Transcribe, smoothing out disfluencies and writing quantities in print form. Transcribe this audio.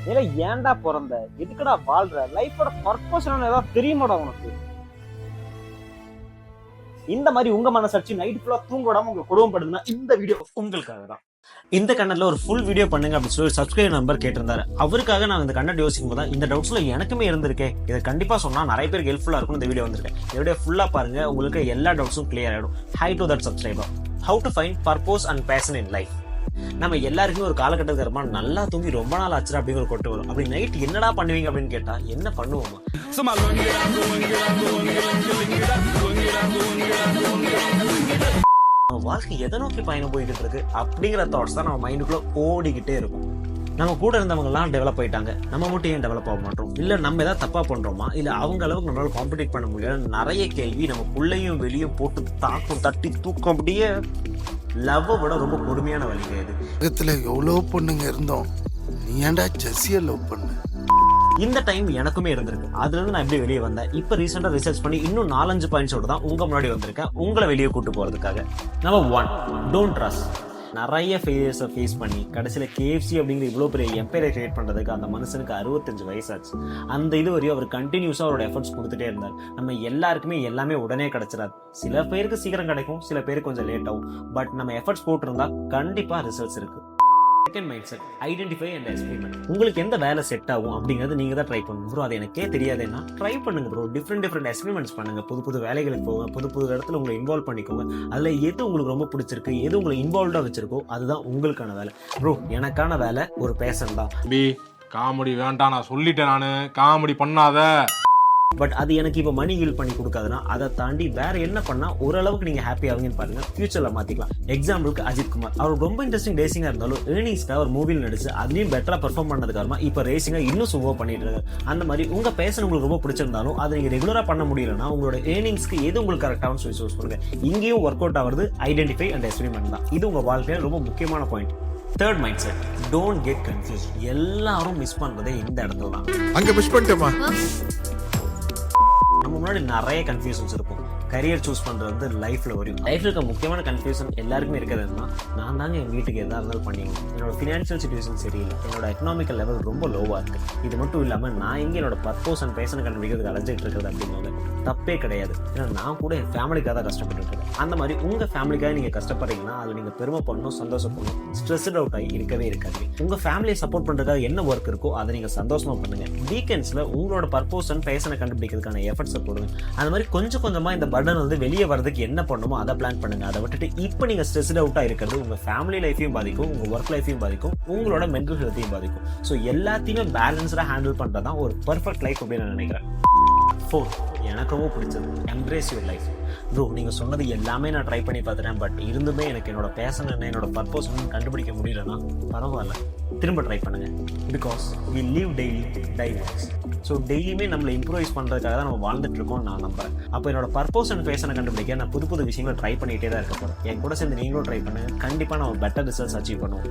ஏன்னா ஏன்டா பிறந்த, எதுக்குடா வாழ்ற, லைஃபோட பர்பஸ் ஏதாவது தெரியுமாடா உனக்கு? இந்த மாதிரி உங்க மனசாட்சி நைட் ஃபுல்லா தூங்க விடாம உங்களுக்கு கொடுமைப்படுதுன்னா இந்த வீடியோ உங்களுக்காக தான். இந்த கண்ணட்ல ஒரு ஃபுல் வீடியோ பண்ணுங்க அப்படின்னு சொல்லி சப்ஸ்கிரைப் நம்பர் கேட்டிருந்தாரு. அவருக்காக நான் இந்த கண்ணட் யோசிக்கும் போது இந்த டவுட்ஸ்ல எனக்குமே இருந்திருக்கேன். இதை கண்டிப்பா சொன்னா நிறைய பேருக்கு ஹெல்ப்ஃபுல்லா இருக்கும். இந்த வீடியோ வந்திருக்கேன். இந்த வீடியோ ஃபுல்லா பாருங்க, உங்களுக்கு எல்லா டவுட்ஸும் கிளியர் ஆயிடும். Hi to that subscriber. How to find purpose and passion in life. நம்ம எல்லாருக்குமே ஒரு காலகட்டத்துக்கு அப்புறமா நல்லா தூங்கி ரொம்ப நாள் ஆச்சு அப்படிங்கிற ஒரு கொட்டு வரும். அப்படி நைட் என்னடா பண்ணுவீங்க அப்படின்னு கேட்டா என்ன பண்ணுவோமா? நம்ம வாழ்க்கை எதை நோக்கி பயணம் போய்கிட்டு இருக்கு அப்படிங்கிற தாட்ஸ் தான் நம்ம மைண்டுக்குள்ள ஓடிக்கிட்டே இருக்கும். நம்ம கூட இருந்தவங்க எல்லாம் டெவலப் ஆயிட்டாங்க, நம்ம மட்டும் ஏன் டெவலப் ஆக மாட்டோம்? இல்ல நம்ம ஏதாவது தப்பா பண்றோமா? இல்ல அவங்க அளவுக்கு நம்மளால காம்படிட் பண்ண முடியாது? நிறைய கேள்வி நம்ம உள்ளேயும் வெளியும் போட்டு தாக்கும், தட்டி தூக்கம். அப்படியே லவ் விட ரொம்ப கொடுமையான வழிங்க இது. உலகத்துல எவ்வளவு பொண்ணுங்க இருந்தோம், நீ ஏன்டா ஜெஸ்ஸிய லவ் பண்ண? இந்த டைம் எனக்குமே இருந்திருக்கு. அதுல இருந்து நான் எப்படி வெளியே வந்தேன், இப்ப ரீசெண்டா ரிசர்ச் பண்ணி இன்னும் 4-5 பாயிண்ட்ஸோட தான் உங்க முன்னாடி வந்திருக்கேன், உங்களை வெளியே கூட்டு போறதுக்காக. Number 1, don't trust. நிறைய ஃபெயிலியர்ஸை ஃபேஸ் பண்ணி கடைசியில் KFC அப்படிங்கிற இவ்வளோ பெரிய எம்பையரை கிரியேட் பண்ணுறதுக்கு அந்த மனுஷனுக்கு 65 வயசாச்சு. அந்த இது வரையும் அவர் கண்டினியூஸாக அவரோட எஃபர்ட்ஸ் கொடுத்துட்டே இருந்தார். நம்ம எல்லாருக்குமே எல்லாமே உடனே கிடைச்சிடாது. சில பேருக்கு சீக்கிரம் கிடைக்கும், சில பேருக்கு கொஞ்சம் லேட் ஆகும். பட் நம்ம எஃபர்ட்ஸ் போட்டிருந்தா கண்டிப்பாக ரிசல்ட்ஸ் இருக்கு. Second mind set, identify and experiment. உங்களுக்கு எந்த வேலை செட் ஆகும் அப்படிங்கிறது நீங்க தான் ட்ரை பண்ணுங்க. ப்ரோ அது எனக்கே தெரியாதுன்னா ட்ரை பண்ணுங்க ப்ரோ. டிஃப்ரெண்ட் எக்ஸ்பெரிமெண்ட்ஸ் பண்ணுங்க. புது வேலைகளுக்கு போங்க, புது இடத்துல உங்களை இன்வால்வ் பண்ணிக்கோங்க. அதுல எது உங்களுக்கு ரொம்ப பிடிச்சிருக்கு, எது உங்களை இன்வால்வ்டா வச்சிருக்கோ அதுதான் உங்களுக்கான வேலை. ப்ரோ எனக்கான வேலை ஒரு பேஷன் தான். காமெடி வேண்டாம், நான் சொல்லிட்டேன், நானு காமெடி பண்ணாத. பட் அது எனக்கு இப்போ மணி ஹீல் பண்ணி கொடுக்காதுன்னா அதை தாண்டி வேற என்ன பண்ணா ஓரளவுக்கு நீங்க ஹாப்பி ஆகுங்கன்னு பாருங்க. ஃபியூச்சர்ல மாத்திக்கலாம். எக்ஸாம்பிளுக்கு அஜித் குமார், அவர் ரொம்ப இன்ட்ரெஸ்டிங் ரேசிங்கா இருந்தாலும் ஏர்னிங்ஸ்க்காக ஒரு மூவியில் நடிச்சு அதுலயும் பெட்டரா பெர்ஃபார்ம் பண்ணதுக்கு அப்புறமா இப்போ ரேசிங்கா இன்னும் சூப்பர் பண்ணிட்டு இருக்காரு. அந்த மாதிரி உங்க பேஷன் உங்களுக்கு ரொம்ப பிடிச்சிருந்தாலும் அதை நீங்க ரெகுலரா பண்ண முடியலன்னா உங்களோட ஏர்னிங்ஸ்க்கு எது உங்களுக்கு கரெக்டானு சொல்லி சூஸ் பண்ணுங்க. இங்கேயும் ஒர்க் அவுட் ஆகுறது ஐடென்டிஃபை அண்ட் எக்ஸ்பெரிமெண்ட் தான். இது உங்க வாழ்க்கையில ரொம்ப முக்கியமான point. Third mind set, don't get confuse. எல்லாரும் மிஸ் பண்றதே இந்த இடத்துல தான். அங்க மிஸ் பண்ணிட்டேமா. நம்ம முன்னாடி நிறைய கன்ஃபியூஷன்ஸ் இருக்கும். கரியர் சூஸ் பண்றது வந்து லைஃப்ல வரும். லைஃப்ல இருக்க முக்கியமான கன்ஃபியூஷன் எல்லாருக்குமே இருக்கிறதுனா, நான் தாங்க என் வீட்டுக்கு எதா இருந்தாலும் பண்ணிக்கணும், என்னோட ஃபினான்ஷியல் சிச்சுவேஷன் சரியில்லை, என்னோட எக்கனாமிக்கல் லெவல் ரொம்ப லோவா இருக்கு, இது மட்டும் இல்லாம நான் எங்க என்னோட பர்பஸ் அண்ட் பேஷனை கண்டுபிடிக்கிறதுக்கு அலைஞ்சிட்டு இருக்கிறது அப்படிங்கிறது தப்பே கிடையாது. ஏன்னா நான் கூட என் ஃபேமிலிக்காக தான் கஷ்டப்பட்டு இருக்கேன். அந்த மாதிரி உங்க ஃபேமிலிக்காக நீங்க கஷ்டப்படுறீங்கன்னா அது நீங்க பெருமை பண்ணணும், சந்தோஷப்படணும். ஸ்ட்ரெஸ்ட் அவுட் ஆகி இருக்கவே இருக்காது. உங்க ஃபேமிலியை சப்போர்ட் பண்றதுக்காக என்ன ஒர்க் இருக்கோ அதை நீங்க சந்தோஷமா பண்ணுங்க. வீக்கெண்ட்ஸ்ல உங்களோட பர்பஸ் அண்ட் பேஷனை கண்டுபிடிக்கிறதுக்கான எஃபர்ட்ஸை போடுங்க. அந்த மாதிரி கொஞ்சம் கொஞ்சமா இந்த பர்டன் வந்து வெளியே வரதுக்கு என்ன பண்ணுமோ அதை பிளான் பண்ணுங்க. அதை விட்டுட்டு இப்போ நீங்க ஸ்ட்ரெஸ்ட் அவுட்டா இருக்கிறது உங்க ஃபேமிலி லைஃபையும் பாதிக்கும், உங்க ஒர்க் லைஃபையும் பாதிக்கும், உங்களோட மென்டல் ஹெல்த்தையும் பாதிக்கும். ஸோ எல்லாத்தையுமே பேலன்ஸ்டா ஹேண்டில் பண்றதுதான் ஒரு பர்ஃபெக்ட் லைஃப் அப்படின்னு நான் நினைக்கிறேன். 4, எனக்கு ரொம்ப பிடிச்சது, எம்ப்ரேஸ் யுவர் லைஃப். ப்ரோ நீங்கள் சொன்னது எல்லாமே நான் ட்ரை பண்ணி பார்த்துட்டேன், பட் இருந்துமே எனக்கு என்னோட பேஷன் என்ன, என்னோட பர்பஸ் கண்டுபிடிக்க முடியலன்னா பரவாயில்ல, திரும்ப ட்ரை பண்ணுங்க. Because we live daily, die once. So டெய்லியுமே நம்மளை இம்ப்ரூவைஸ் பண்ணுறதுக்காக தான் நம்ம வாழ்ந்துட்டு இருக்கோம் நான் நம்புறேன். அப்போ என்னோட பர்பஸ் அண்ட் பேஷனை கண்டுபிடிக்க நான் புது விஷயங்களை ட்ரை பண்ணிகிட்டே தான் இருக்க போகிறேன். என் கூட சேர்ந்து நீங்களும் ட்ரை பண்ணுங்க. கண்டிப்பாக நம்ம பெட்டர் ரிசல்ட்ஸ் அச்சீவ் பண்ணுவோம்.